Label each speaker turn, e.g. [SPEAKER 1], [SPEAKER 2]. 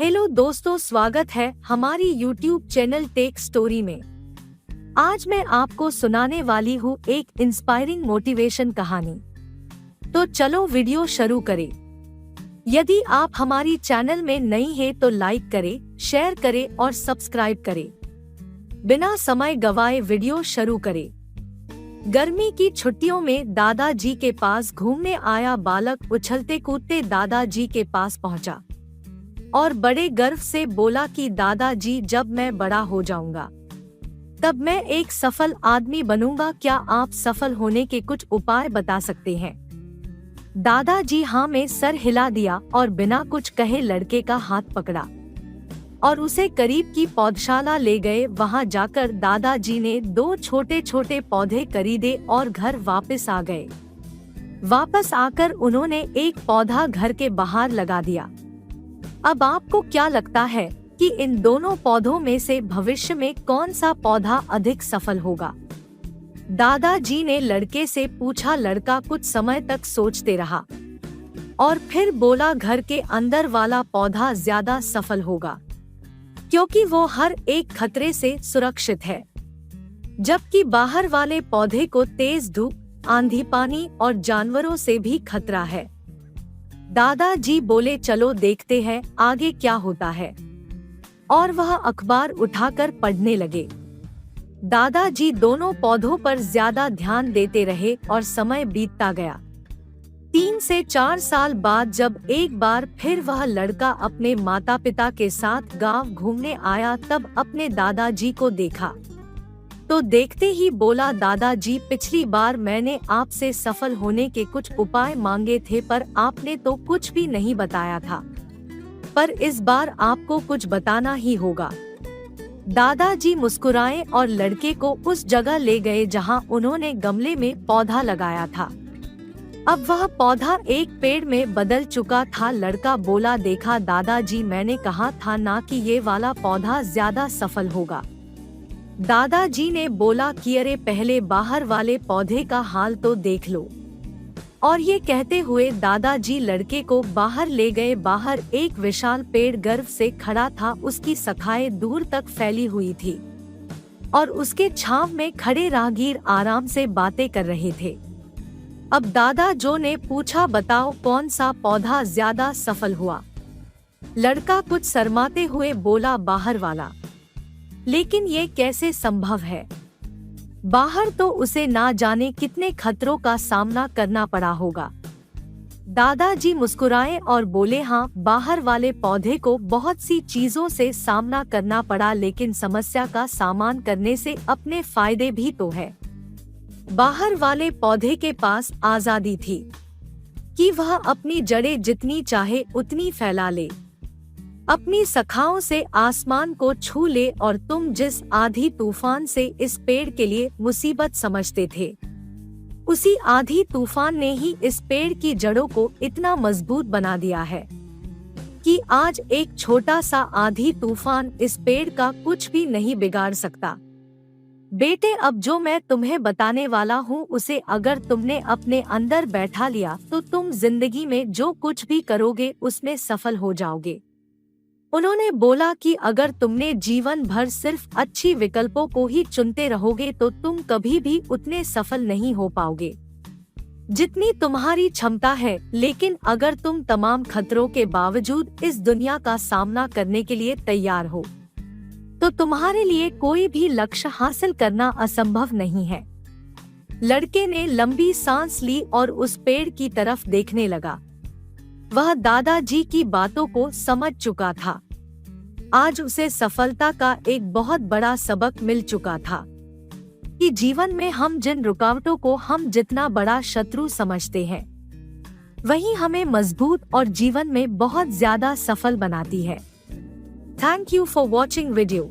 [SPEAKER 1] Hello दोस्तों, स्वागत है हमारी YouTube चैनल टेक स्टोरी में। आज मैं आपको सुनाने वाली हूँ एक इंस्पायरिंग मोटिवेशन कहानी। तो चलो वीडियो शुरू करें। यदि आप हमारी चैनल में नई हैं तो लाइक करें, शेयर करें और सब्सक्राइब करें। बिना समय गवाए वीडियो शुरू करें। गर्मी की छुट्टियों में दादाजी के पास घूमने आया बालक उछलते कूदते दादाजी के पास पहुंचा और बड़े गर्व से बोला कि दादाजी, जब मैं बड़ा हो जाऊंगा तब मैं एक सफल आदमी बनूंगा। क्या आप सफल होने के कुछ उपाय बता सकते हैं? दादाजी हाँ में सर हिला दिया और बिना कुछ कहे लड़के का हाथ पकड़ा और उसे करीब की पौधशाला ले गए। वहां जाकर दादाजी ने 2 छोटे छोटे पौधे खरीदे और घर वापस आ गए। वापस आकर उन्होंने एक पौधा घर के बाहर लगा दिया। अब आपको क्या लगता है कि इन दोनों पौधों में से भविष्य में कौन सा पौधा अधिक सफल होगा? दादाजी ने लड़के से पूछा। लड़का कुछ समय तक सोचते रहा और फिर बोला, घर के अंदर वाला पौधा ज्यादा सफल होगा क्योंकि वो हर एक खतरे से सुरक्षित है, जबकि बाहर वाले पौधे को तेज धूप, आंधी, पानी और जानवरों से भी खतरा है। दादाजी बोले, चलो देखते हैं आगे क्या होता है। और वह अखबार उठाकर पढ़ने लगे। दादाजी दोनों पौधों पर ज्यादा ध्यान देते रहे और समय बीतता गया। 3 से 4 साल बाद जब एक बार फिर वह लड़का अपने माता पिता के साथ गांव घूमने आया, तब अपने दादाजी को देखा तो देखते ही बोला, दादाजी, पिछली बार मैंने आपसे सफल होने के कुछ उपाय मांगे थे पर आपने तो कुछ भी नहीं बताया था, पर इस बार आपको कुछ बताना ही होगा। दादाजी मुस्कुराए और लड़के को उस जगह ले गए जहां उन्होंने गमले में पौधा लगाया था। अब वह पौधा एक पेड़ में बदल चुका था। लड़का बोला, देखा दादाजी, मैंने कहा था ना कि ये वाला पौधा ज्यादा सफल होगा। दादाजी ने बोला कि अरे, पहले बाहर वाले पौधे का हाल तो देख लो। और ये कहते हुए दादाजी लड़के को बाहर ले गए। बाहर एक विशाल पेड़ गर्व से खड़ा था। उसकी शाखाएं दूर तक फैली हुई थी और उसके छांव में खड़े राहगीर आराम से बातें कर रहे थे। अब दादाजी ने पूछा, बताओ कौन सा पौधा ज्यादा सफल हुआ? लड़का कुछ शर्माते हुए बोला, बाहर वाला। लेकिन ये कैसे संभव है? बाहर तो उसे ना जाने कितने खतरों का सामना करना पड़ा होगा। दादाजी मुस्कुराए और बोले, हाँ, बाहर वाले पौधे को बहुत सी चीजों से सामना करना पड़ा, लेकिन समस्या का सामना करने से अपने फायदे भी तो है। बाहर वाले पौधे के पास आजादी थी कि वह अपनी जड़ें जितनी चाहे उतनी फैला ले, अपनी शाखाओं से आसमान को छू ले। और तुम जिस आधी तूफान से इस पेड़ के लिए मुसीबत समझते थे, उसी आधी तूफान ने ही इस पेड़ की जड़ों को इतना मजबूत बना दिया है कि आज एक छोटा सा आधी तूफान इस पेड़ का कुछ भी नहीं बिगाड़ सकता। बेटे, अब जो मैं तुम्हें बताने वाला हूँ उसे अगर तुमने अपने अंदर बैठा लिया तो तुम जिंदगी में जो कुछ भी करोगे उसमें सफल हो जाओगे। उन्होंने बोला कि अगर तुमने जीवन भर सिर्फ अच्छी विकल्पों को ही चुनते रहोगे तो तुम कभी भी उतने सफल नहीं हो पाओगे जितनी तुम्हारी क्षमता है। लेकिन अगर तुम तमाम खतरों के बावजूद इस दुनिया का सामना करने के लिए तैयार हो तो तुम्हारे लिए कोई भी लक्ष्य हासिल करना असंभव नहीं है। लड़के ने लंबी सांस ली और उस पेड़ की तरफ देखने लगा। वह दादाजी की बातों को समझ चुका था। आज उसे सफलता का एक बहुत बड़ा सबक मिल चुका था कि जीवन में हम जिन रुकावटों को हम जितना बड़ा शत्रु समझते हैं, वही हमें मजबूत और जीवन में बहुत ज्यादा सफल बनाती है। Thank you for watching video.